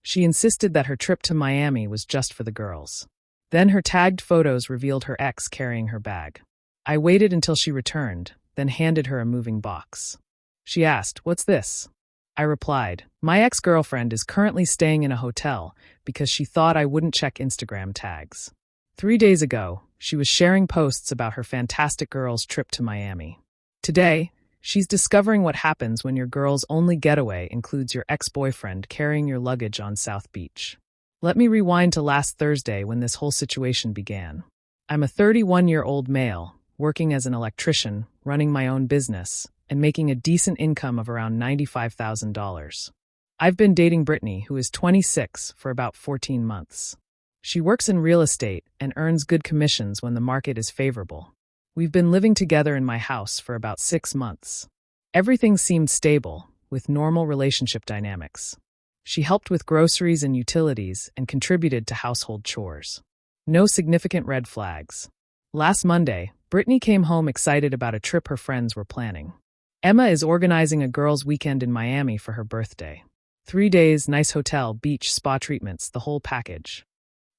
She insisted that her trip to Miami was just for the girls. Then her tagged photos revealed her ex carrying her bag. I waited until she returned, then handed her a moving box. She asked, "What's this?" I replied, "My ex-girlfriend is currently staying in a hotel because she thought I wouldn't check Instagram tags." 3 days ago, she was sharing posts about her fantastic girls' trip to Miami. Today, she's discovering what happens when your girl's only getaway includes your ex-boyfriend carrying your luggage on South Beach. Let me rewind to last Thursday when this whole situation began. I'm a 31-year-old male, working as an electrician, running my own business, and making a decent income of around $95,000. I've been dating Brittany, who is 26, for about 14 months. She works in real estate and earns good commissions when the market is favorable. We've been living together in my house for about 6 months. Everything seemed stable, with normal relationship dynamics. She helped with groceries and utilities and contributed to household chores. No significant red flags. Last Monday, Brittany came home excited about a trip her friends were planning. Emma is organizing a girls' weekend in Miami for her birthday. 3 days, nice hotel, beach, spa treatments, the whole package.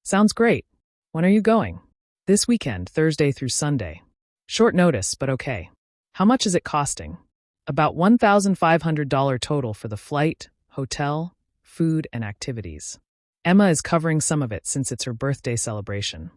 Sounds great. When are you going? This weekend, Thursday through Sunday. Short notice, but okay. How much is it costing? About $1,500 total for the flight, hotel, food, and activities. Emma is covering some of it since it's her birthday celebration.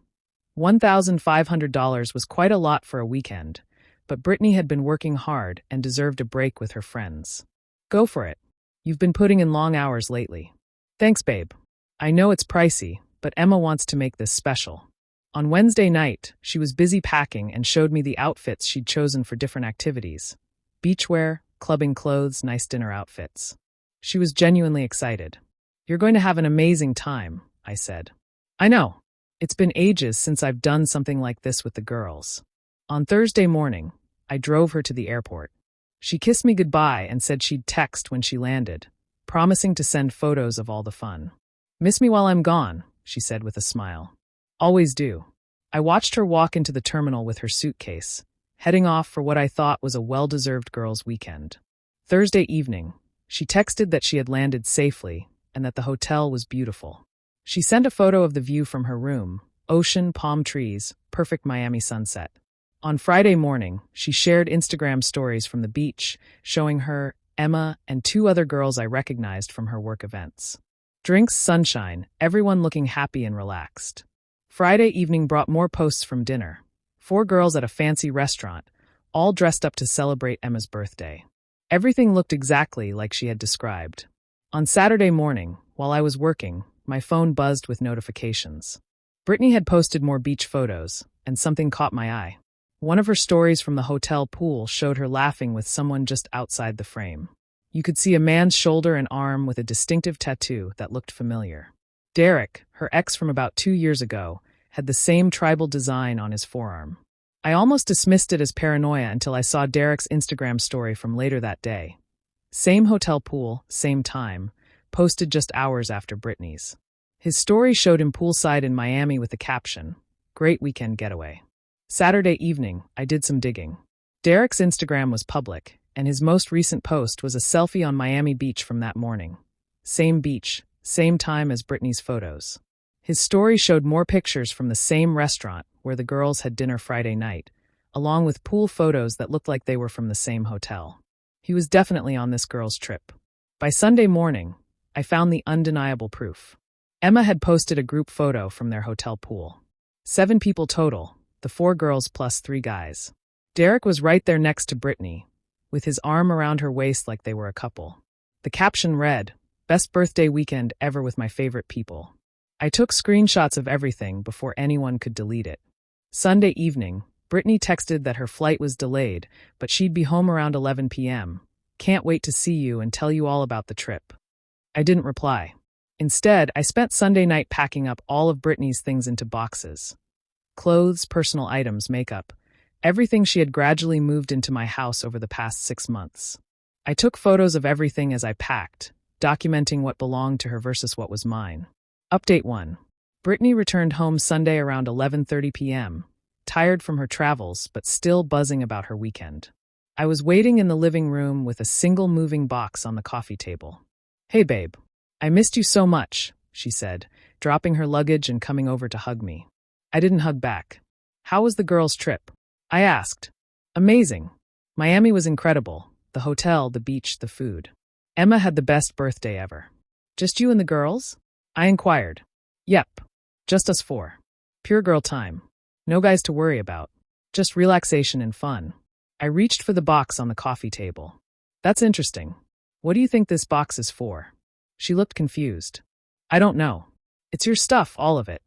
$1,500 was quite a lot for a weekend, but Brittany had been working hard and deserved a break with her friends. Go for it. You've been putting in long hours lately. Thanks, babe. I know it's pricey, but Emma wants to make this special. On Wednesday night, she was busy packing and showed me the outfits she'd chosen for different activities. Beachwear, clubbing clothes, nice dinner outfits. She was genuinely excited. "You're going to have an amazing time," I said. "I know. It's been ages since I've done something like this with the girls." On Thursday morning, I drove her to the airport. She kissed me goodbye and said she'd text when she landed, promising to send photos of all the fun. "Miss me while I'm gone," she said with a smile. "Always do." I watched her walk into the terminal with her suitcase, heading off for what I thought was a well-deserved girls' weekend. Thursday evening, she texted that she had landed safely and that the hotel was beautiful. She sent a photo of the view from her room: ocean, palm trees, perfect Miami sunset. On Friday morning, she shared Instagram stories from the beach, showing her, Emma, and 2 other girls I recognized from her work events. Drinks, sunshine, everyone looking happy and relaxed. Friday evening brought more posts from dinner. 4 girls at a fancy restaurant, all dressed up to celebrate Emma's birthday. Everything looked exactly like she had described. On Saturday morning, while I was working, my phone buzzed with notifications. Brittany had posted more beach photos, and something caught my eye. One of her stories from the hotel pool showed her laughing with someone just outside the frame. You could see a man's shoulder and arm with a distinctive tattoo that looked familiar. Derek, her ex from about 2 years ago, had the same tribal design on his forearm. I almost dismissed it as paranoia until I saw Derek's Instagram story from later that day. Same hotel pool, same time, posted just hours after Brittany's. His story showed him poolside in Miami with the caption, "Great weekend getaway." Saturday evening, I did some digging. Derek's Instagram was public, and his most recent post was a selfie on Miami Beach from that morning. Same beach, same time as Brittany's photos. His story showed more pictures from the same restaurant where the girls had dinner Friday night, along with pool photos that looked like they were from the same hotel. He was definitely on this girl's trip. By Sunday morning, I found the undeniable proof. Emma had posted a group photo from their hotel pool. 7 people total, the 4 girls plus 3 guys. Derek was right there next to Brittany, with his arm around her waist like they were a couple. The caption read, "Best birthday weekend ever with my favorite people." I took screenshots of everything before anyone could delete it. Sunday evening, Brittany texted that her flight was delayed, but she'd be home around 11 p.m. "Can't wait to see you and tell you all about the trip." I didn't reply. Instead, I spent Sunday night packing up all of Brittany's things into boxes. Clothes, personal items, makeup, everything she had gradually moved into my house over the past 6 months. I took photos of everything as I packed, documenting what belonged to her versus what was mine. Update 1. Brittany returned home Sunday around 11:30 p.m., tired from her travels but still buzzing about her weekend. I was waiting in the living room with a single moving box on the coffee table. "Hey babe, I missed you so much, she said, dropping her luggage and coming over to hug me. I didn't hug back. How was the girls' trip? I asked. Amazing. Miami was incredible. The hotel, the beach, the food. Emma had the best birthday ever. Just you and the girls? I inquired. Yep. Just us four. Pure girl time. No guys to worry about. Just relaxation and fun. I reached for the box on the coffee table. That's interesting. What do you think this box is for? She looked confused. I don't know. It's your stuff, all of it.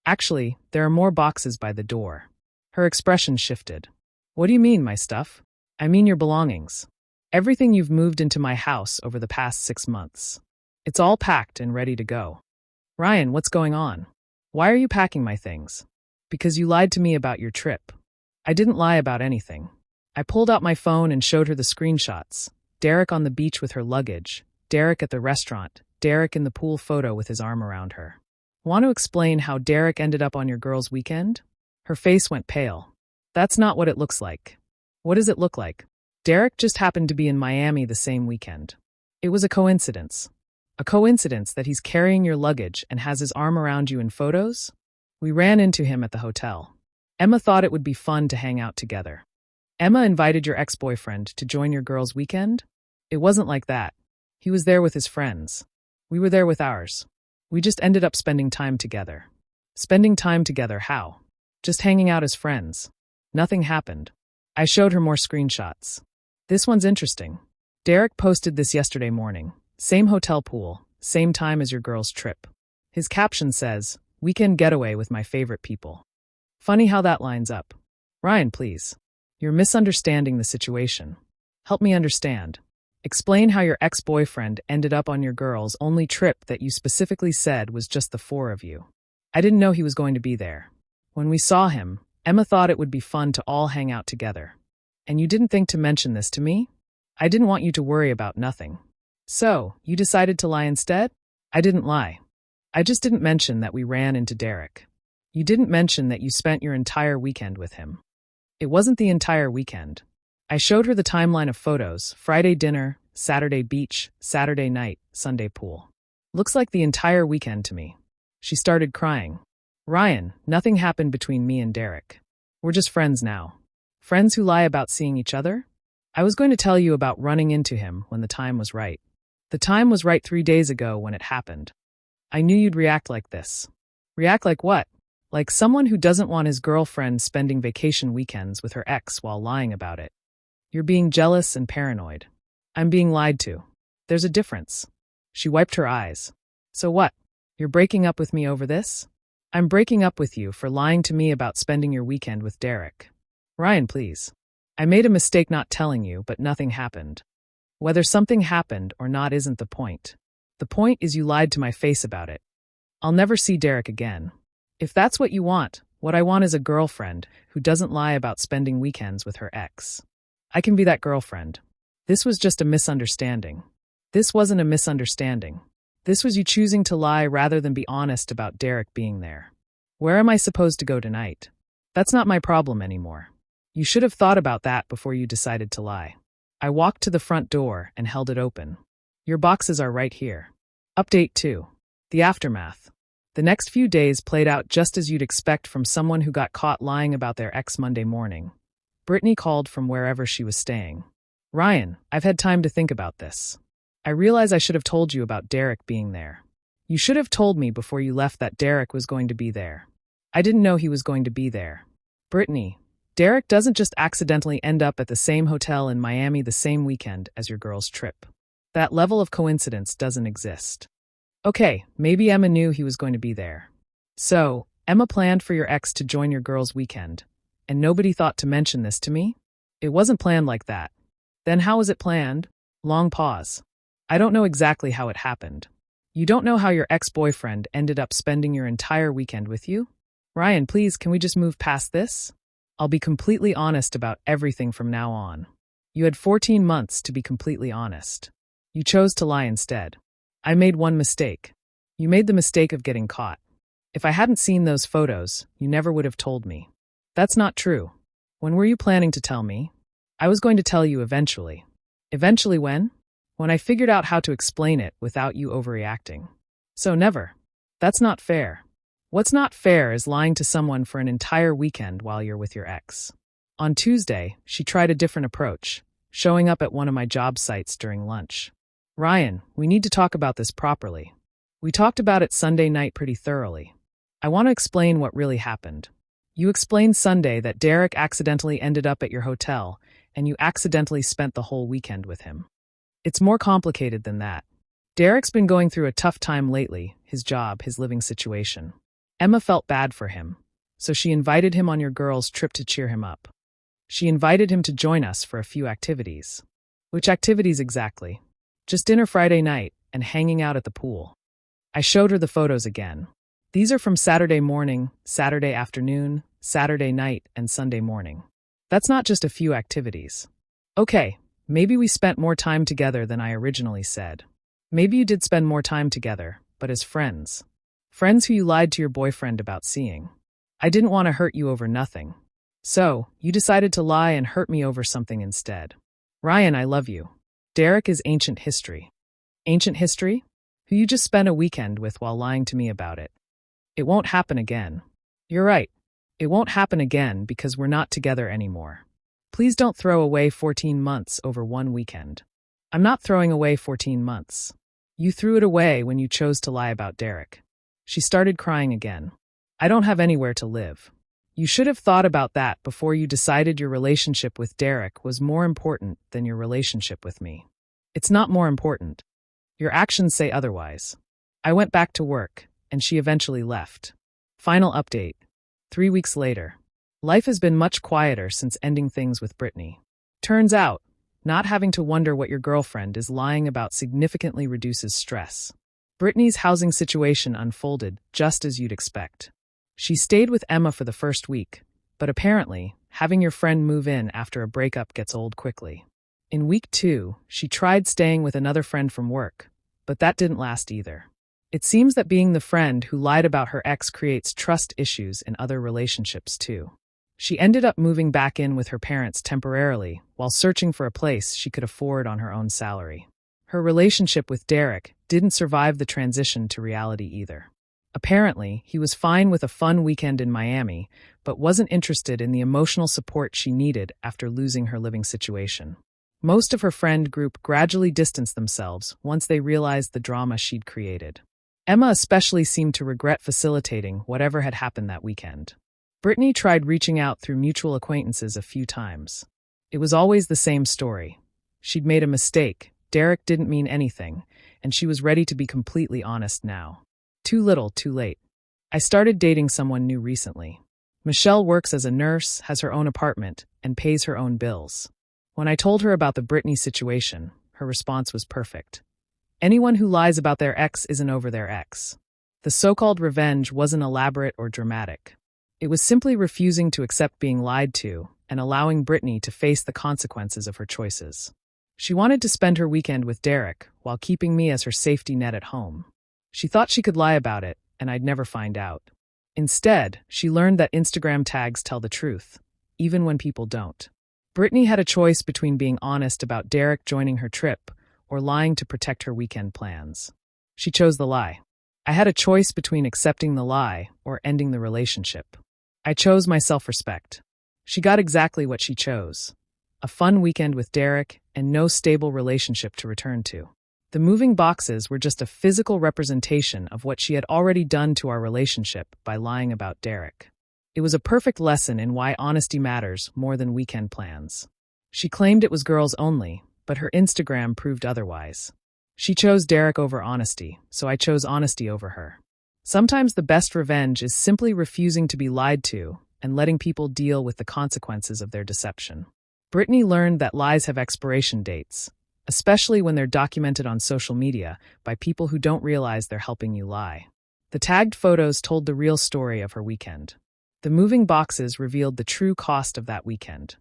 Actually, there are more boxes by the door. Her expression shifted. What do you mean, my stuff? I mean your belongings. Everything you've moved into my house over the past 6 months. It's all packed and ready to go. Ryan, what's going on? Why are you packing my things? Because you lied to me about your trip. I didn't lie about anything. I pulled out my phone and showed her the screenshots. Derek on the beach with her luggage. Derek at the restaurant. Derek in the pool photo with his arm around her. Want to explain how Derek ended up on your girls' weekend? Her face went pale. That's not what it looks like. What does it look like? Derek just happened to be in Miami the same weekend. It was a coincidence. A coincidence that he's carrying your luggage and has his arm around you in photos? We ran into him at the hotel. Emma thought it would be fun to hang out together. Emma invited your ex-boyfriend to join your girls' weekend? It wasn't like that. He was there with his friends. We were there with ours. We just ended up spending time together. Spending time together how? Just hanging out as friends. Nothing happened. I showed her more screenshots. This one's interesting. Derek posted this yesterday morning. Same hotel pool, same time as your girls' trip. His caption says, "Weekend getaway with my favorite people." Funny how that lines up. Ryan, please. You're misunderstanding the situation. Help me understand. Explain how your ex-boyfriend ended up on your girls' only trip that you specifically said was just the four of you. I didn't know he was going to be there. When we saw him, Emma thought it would be fun to all hang out together. And you didn't think to mention this to me? I didn't want you to worry about nothing. So, you decided to lie instead? I didn't lie. I just didn't mention that we ran into Derek. You didn't mention that you spent your entire weekend with him. It wasn't the entire weekend. I showed her the timeline of photos: Friday dinner, Saturday beach, Saturday night, Sunday pool. Looks like the entire weekend to me. She started crying. Ryan, nothing happened between me and Derek. We're just friends now. Friends who lie about seeing each other? I was going to tell you about running into him when the time was right. The time was right 3 days ago when it happened. I knew you'd react like this. React like what? Like someone who doesn't want his girlfriend spending vacation weekends with her ex while lying about it. You're being jealous and paranoid. I'm being lied to. There's a difference. She wiped her eyes. So what? You're breaking up with me over this? I'm breaking up with you for lying to me about spending your weekend with Derek. Ryan, please. I made a mistake not telling you, but nothing happened. Whether something happened or not isn't the point. The point is you lied to my face about it. I'll never see Derek again. If that's what you want, what I want is a girlfriend who doesn't lie about spending weekends with her ex. I can be that girlfriend. This was just a misunderstanding. This wasn't a misunderstanding. This was you choosing to lie rather than be honest about Derek being there. Where am I supposed to go tonight? That's not my problem anymore. You should have thought about that before you decided to lie. I walked to the front door and held it open. Your boxes are right here. Update 2. The aftermath. The next few days played out just as you'd expect from someone who got caught lying about their ex Monday morning. Brittany called from wherever she was staying. Ryan, I've had time to think about this. I realize I should have told you about Derek being there. You should have told me before you left that Derek was going to be there. I didn't know he was going to be there. Brittany, Derek doesn't just accidentally end up at the same hotel in Miami the same weekend as your girls' trip. That level of coincidence doesn't exist. Okay, maybe Emma knew he was going to be there. So, Emma planned for your ex to join your girls' weekend, and nobody thought to mention this to me? It wasn't planned like that. Then how was it planned? Long pause. I don't know exactly how it happened. You don't know how your ex-boyfriend ended up spending your entire weekend with you? Ryan, please, can we just move past this? I'll be completely honest about everything from now on. You had 14 months to be completely honest. You chose to lie instead. I made one mistake. You made the mistake of getting caught. If I hadn't seen those photos, you never would have told me. That's not true. When were you planning to tell me? I was going to tell you eventually. Eventually when? when I figured out how to explain it without you overreacting. So never. That's not fair. What's not fair is lying to someone for an entire weekend while you're with your ex. On Tuesday, she tried a different approach, showing up at one of my job sites during lunch. Ryan, we need to talk about this properly. We talked about it Sunday night pretty thoroughly. I want to explain what really happened. You explained Sunday that Derek accidentally ended up at your hotel, and you accidentally spent the whole weekend with him. It's more complicated than that. Derek's been going through a tough time lately, his job, his living situation. Emma felt bad for him, so she invited him on your girls' trip to cheer him up. She invited him to join us for a few activities. Which activities exactly? Just dinner Friday night and hanging out at the pool. I showed her the photos again. These are from Saturday morning, Saturday afternoon, Saturday night, and Sunday morning. That's not just a few activities. Okay, maybe we spent more time together than I originally said. Maybe you did spend more time together, but as friends. Friends who you lied to your boyfriend about seeing. I didn't want to hurt you over nothing. So, you decided to lie and hurt me over something instead. Ryan, I love you. Derek is ancient history. Ancient history? Who you just spent a weekend with while lying to me about it. It won't happen again. You're right. It won't happen again because we're not together anymore. Please don't throw away 14 months over one weekend. I'm not throwing away 14 months. You threw it away when you chose to lie about Derek. She started crying again. I don't have anywhere to live. You should have thought about that before you decided your relationship with Derek was more important than your relationship with me. It's not more important. Your actions say otherwise. I went back to work, and she eventually left. Final update. 3 weeks later. Life has been much quieter since ending things with Brittany. Turns out, not having to wonder what your girlfriend is lying about significantly reduces stress. Brittany's housing situation unfolded just as you'd expect. She stayed with Emma for the first week, but apparently, having your friend move in after a breakup gets old quickly. In week 2, she tried staying with another friend from work, but that didn't last either. It seems that being the friend who lied about her ex creates trust issues in other relationships too. She ended up moving back in with her parents temporarily while searching for a place she could afford on her own salary. Her relationship with Derek didn't survive the transition to reality either. Apparently, he was fine with a fun weekend in Miami, but wasn't interested in the emotional support she needed after losing her living situation. Most of her friend group gradually distanced themselves once they realized the drama she'd created. Emma especially seemed to regret facilitating whatever had happened that weekend. Brittany tried reaching out through mutual acquaintances a few times. It was always the same story. She'd made a mistake, Derek didn't mean anything, and she was ready to be completely honest now. Too little, too late. I started dating someone new recently. Michelle works as a nurse, has her own apartment, and pays her own bills. When I told her about the Brittany situation, her response was perfect. Anyone who lies about their ex isn't over their ex. The so-called revenge wasn't elaborate or dramatic. It was simply refusing to accept being lied to and allowing Brittany to face the consequences of her choices. She wanted to spend her weekend with Derek while keeping me as her safety net at home. She thought she could lie about it, and I'd never find out. Instead, she learned that Instagram tags tell the truth, even when people don't. Brittany had a choice between being honest about Derek joining her trip or lying to protect her weekend plans. She chose the lie. I had a choice between accepting the lie or ending the relationship. I chose my self-respect. She got exactly what she chose. A fun weekend with Derek and no stable relationship to return to. The moving boxes were just a physical representation of what she had already done to our relationship by lying about Derek. It was a perfect lesson in why honesty matters more than weekend plans. She claimed it was girls only, but her Instagram proved otherwise. She chose Derek over honesty, so I chose honesty over her. Sometimes the best revenge is simply refusing to be lied to and letting people deal with the consequences of their deception. Brittany learned that lies have expiration dates, especially when they're documented on social media by people who don't realize they're helping you lie. The tagged photos told the real story of her weekend. The moving boxes revealed the true cost of that weekend.